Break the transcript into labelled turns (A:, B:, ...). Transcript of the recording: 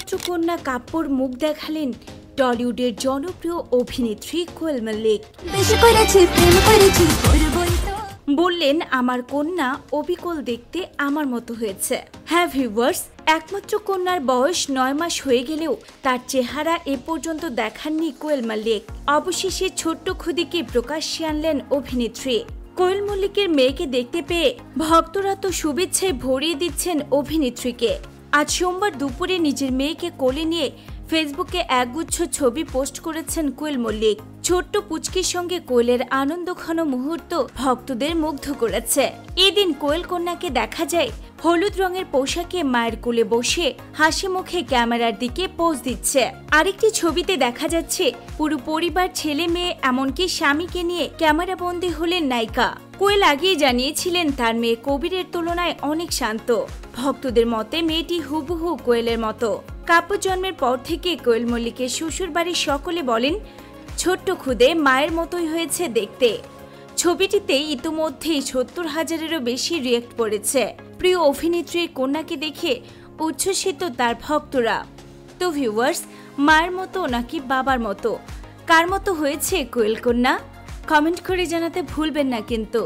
A: একমাত্র কন্যা কাব্যর মুখ দেখালেন টলিউডের জনপ্রিয় অভিনেত্রী কোয়েল মল্লিক। বললেন, আমার কন্যা অবিকল দেখতে আমার মতো হয়েছে। হ্যাঁ ভিউয়ার্স, একমাত্র কন্যার বয়স 9 মাস হয়ে গেলেও তার চেহারা এ পর্যন্ত দেখাননি কোয়েল মল্লিক। অবশেষে ছোট্ট খুদিকে প্রকাশ্যে আনলেন অভিনেত্রী। কোয়েল মল্লিকের মেয়েকে দেখতে পেয়ে ভক্তরা তো শুভেচ্ছায় ভরিয়ে দিচ্ছেন অভিনেত্রীকে। আজ সোমবার দুপুরে নিজের মেয়েকে কোলে নিয়ে ফেসবুকে একগুচ্ছ ছবি পোস্ট করেছেন কোয়েল মল্লিক। ছোট্ট পুচকির সঙ্গে কোয়েলের আনন্দঘন মুহূর্ত ভক্তদের মুগ্ধ করেছে। এদিন কোয়েল কন্যাকে দেখা যায় হলুদ রঙের পোশাকে মায়ের কোলে বসে হাসি মুখে ক্যামেরার দিকে পোজ দিচ্ছে। আরেকটি ছবিতে দেখা যাচ্ছে পুরো পরিবার, ছেলে মেয়ে এমনকি স্বামীকে নিয়ে ক্যামেরাবন্দী হলেন নায়িকা। কোয়েল আগেই জানিয়েছিলেন তার মেয়ে কবিরের তুলনায় অনেক শান্ত। ভক্তদের মতে মেয়েটি হুবহু কোয়েলের মতো। কাব্য জন্মের পর থেকে কোয়েল মল্লিকের শ্বশুর বাড়ির সকলে বলেন, ছোট্ট খুদে মায়ের মতোই হয়েছে দেখতে। ছবিটিতে ইতিমধ্যেই 70,000-এরও বেশি রিয়েক্ট পড়েছে। প্রিয় অভিনেত্রীর কন্যাকে দেখে উচ্ছ্বসিত তার ভক্তরা। তো ভিউয়ার্স, মায়ের মতো নাকি বাবার মতো, কার মতো হয়েছে কোয়েল কন্যা? কমেন্ট করে জানাতে ভুলবেন না কিন্তু।